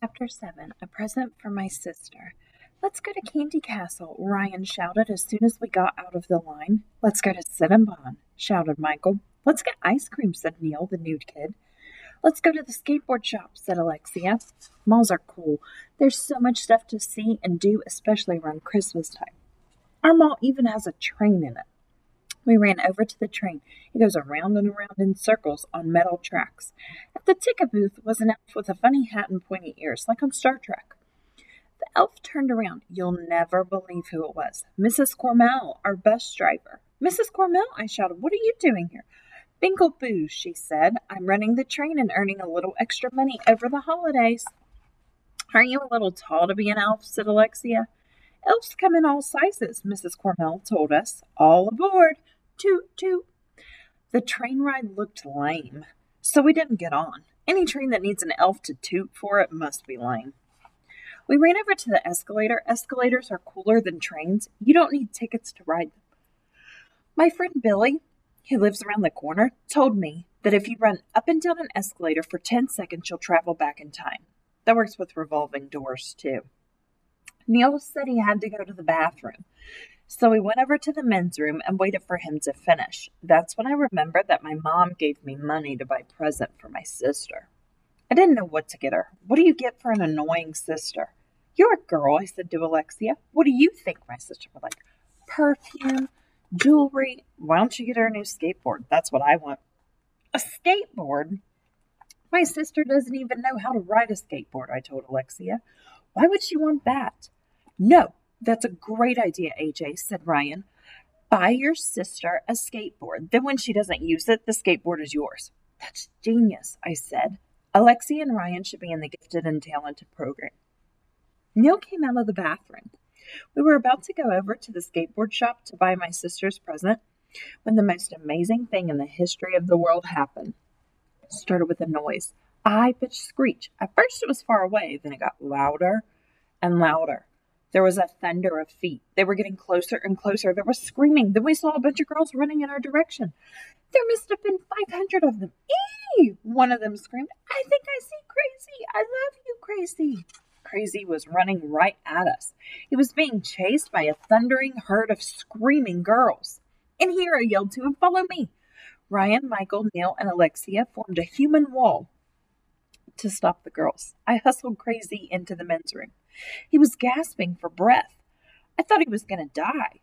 Chapter 7, A Present for My Sister. Let's go to Candy Castle, Ryan shouted as soon as we got out of the line. Let's go to Cinnabon, shouted Michael. Let's get ice cream, said Neil, the nude kid. Let's go to the skateboard shop, said Alexia. Malls are cool. There's so much stuff to see and do, especially around Christmas time. Our mall even has a train in it. We ran over to the train. It goes around and around in circles on metal tracks. At the ticket booth was an elf with a funny hat and pointy ears, like on Star Trek. The elf turned around. You'll never believe who it was. Mrs. Cormel, our bus driver. Mrs. Cormel, I shouted, what are you doing here? Bingle boo, she said. I'm running the train and earning a little extra money over the holidays. Aren't you a little tall to be an elf? Said Alexia. Elves come in all sizes, Mrs. Cormel told us. All aboard. Toot, toot. The train ride looked lame, so we didn't get on. Any train that needs an elf to toot for it must be lame. We ran over to the escalator. Escalators are cooler than trains. You don't need tickets to ride them. My friend Billy, who lives around the corner, told me that if you run up and down an escalator for 10 seconds, you'll travel back in time. That works with revolving doors, too. Neil said he had to go to the bathroom. So we went over to the men's room and waited for him to finish. That's when I remembered that my mom gave me money to buy a present for my sister. I didn't know what to get her. What do you get for an annoying sister? You're a girl, I said to Alexia. What do you think my sister would like? Perfume, jewelry. Why don't you get her a new skateboard? That's what I want. A skateboard? My sister doesn't even know how to ride a skateboard, I told Alexia. Why would she want that? No. That's a great idea, AJ, said Ryan. Buy your sister a skateboard. Then when she doesn't use it, the skateboard is yours. That's genius, I said. Alexia and Ryan should be in the gifted and talented program. Neil came out of the bathroom. We were about to go over to the skateboard shop to buy my sister's present when the most amazing thing in the history of the world happened. It started with a noise. A high-pitched screech. At first it was far away, then it got louder and louder. There was a thunder of feet. They were getting closer and closer. There was screaming. Then we saw a bunch of girls running in our direction. There must have been 500 of them. Eee! One of them screamed, I think I see Crazy. I love you, Crazy. Crazy was running right at us. He was being chased by a thundering herd of screaming girls. In here, I yelled to him, follow me. Ryan, Michael, Neil, and Alexia formed a human wall to stop the girls. I hustled Crazy into the men's room. He was gasping for breath. I thought he was going to die.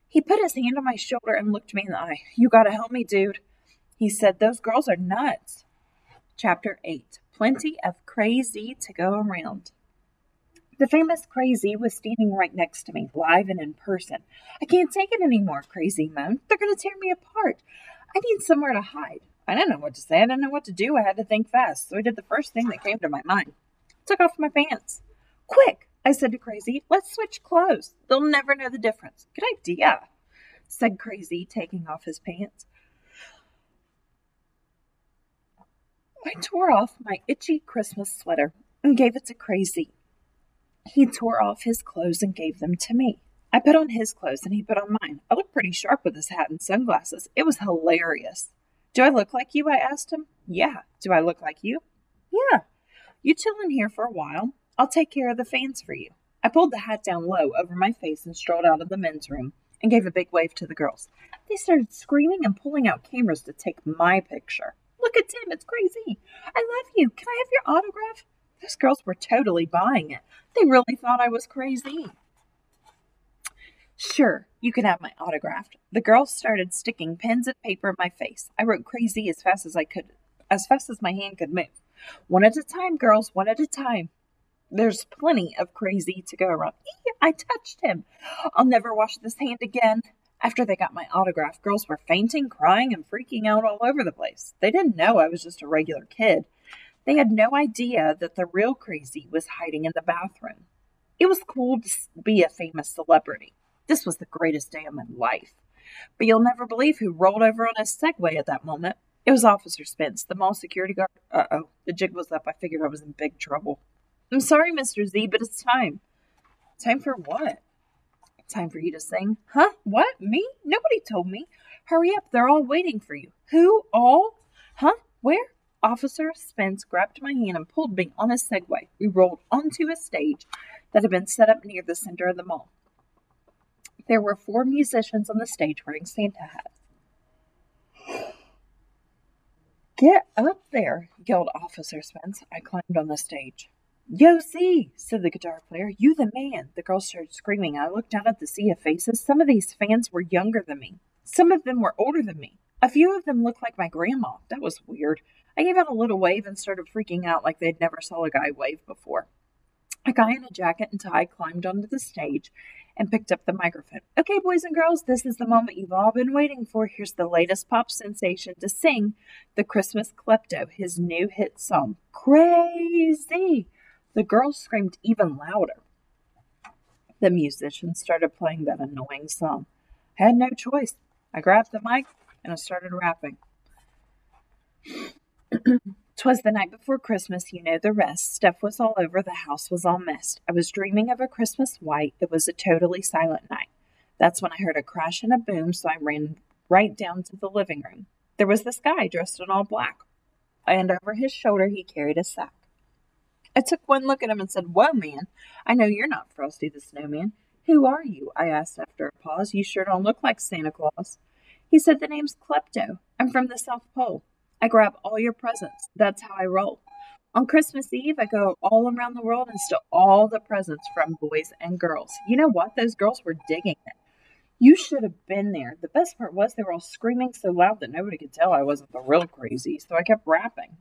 He put his hand on my shoulder and looked me in the eye. You got to help me, dude. He said, those girls are nuts. Chapter 8. Plenty of Crazy to go around. The famous Crazy was standing right next to me, live and in person. I can't take it anymore, Crazy moaned. They're going to tear me apart. I need somewhere to hide. I didn't know what to say. I didn't know what to do. I had to think fast, so I did the first thing that came to my mind. Took off my pants. Quick, I said to Crazy, let's switch clothes. They'll never know the difference. Good idea, said Crazy, taking off his pants. I tore off my itchy Christmas sweater and gave it to Crazy. He tore off his clothes and gave them to me. I put on his clothes and he put on mine. I looked pretty sharp with his hat and sunglasses. It was hilarious. Do I look like you? I asked him. Yeah. Do I look like you? Yeah. You chill in here for a while. I'll take care of the fans for you. I pulled the hat down low over my face and strolled out of the men's room and gave a big wave to the girls. They started screaming and pulling out cameras to take my picture. Look at Tim, it's Crazy. I love you. Can I have your autograph? Those girls were totally buying it. They really thought I was crazy. Sure, you can have my autograph. The girls started sticking pens and paper in my face. I wrote Crazy as fast as I could, as fast as my hand could move. One at a time, girls, one at a time. There's plenty of Crazy to go around. I touched him. I'll never wash this hand again. After they got my autograph, girls were fainting, crying, and freaking out all over the place. They didn't know I was just a regular kid. They had no idea that the real Crazy was hiding in the bathroom. It was cool to be a famous celebrity. This was the greatest day of my life. But you'll never believe who rolled over on a Segway at that moment. It was Officer Spence, the mall security guard. Uh-oh, the jig was up. I figured I was in big trouble. I'm sorry, Mr. Z, but it's time. Time for what? Time for you to sing. Huh? What? Me? Nobody told me. Hurry up. They're all waiting for you. Who? All? Huh? Where? Officer Spence grabbed my hand and pulled me on a Segway. We rolled onto a stage that had been set up near the center of the mall. There were 4 musicians on the stage wearing Santa hats. "Get up there," yelled Officer Spence. I climbed on the stage. "Yo, see," said the guitar player. "You the man." The girls started screaming. I looked out at the sea of faces. Some of these fans were younger than me. Some of them were older than me. A few of them looked like my grandma. That was weird. I gave out a little wave and started freaking out like they'd never saw a guy wave before. A guy in a jacket and tie climbed onto the stage and picked up the microphone. "Okay, boys and girls, this is the moment you've all been waiting for. Here's the latest pop sensation to sing the Christmas Klepto, his new hit song, Crazy." The girls screamed even louder. The musicians started playing that annoying song. I had no choice. I grabbed the mic and I started rapping. "'Twas the night before Christmas, you know the rest. Stuff was all over, the house was all messed. I was dreaming of a Christmas white. It was a totally silent night. That's when I heard a crash and a boom, so I ran right down to the living room. There was this guy dressed in all black, and over his shoulder he carried a sack. I took one look at him and said, 'Whoa, man, I know you're not Frosty the Snowman. Who are you?' I asked after a pause. 'You sure don't look like Santa Claus.' He said, 'The name's Klepto. I'm from the South Pole. I grab all your presents. That's how I roll. On Christmas Eve, I go all around the world and steal all the presents from boys and girls.' You know what? Those girls were digging it. You should have been there. The best part was they were all screaming so loud that nobody could tell I wasn't the real crazy, so I kept rapping.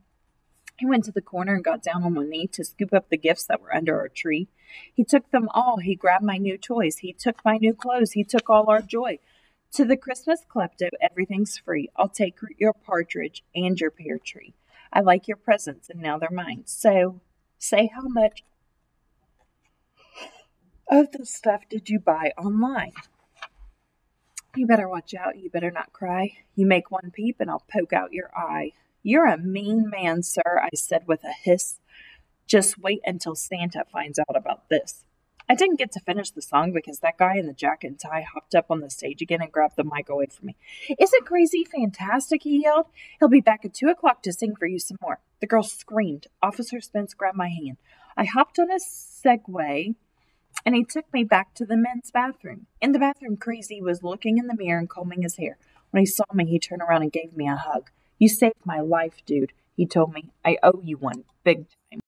He went to the corner and got down on one knee to scoop up the gifts that were under our tree. He took them all. He grabbed my new toys. He took my new clothes. He took all our joy. To the Christmas Klepto, everything's free. I'll take your partridge and your pear tree. I like your presents, and now they're mine. So, say how much of the stuff did you buy online? You better watch out. You better not cry. You make one peep, and I'll poke out your eye. You're a mean man, sir, I said with a hiss. Just wait until Santa finds out about this. I didn't get to finish the song because that guy in the jacket and tie hopped up on the stage again and grabbed the mic away from me. "Isn't Crazy fantastic?" he yelled. "He'll be back at 2 o'clock to sing for you some more." The girl screamed. Officer Spence grabbed my hand. I hopped on a Segway, and he took me back to the men's bathroom. In the bathroom, Crazy was looking in the mirror and combing his hair. When he saw me, he turned around and gave me a hug. "You saved my life, dude," he told me. "I owe you one, big time."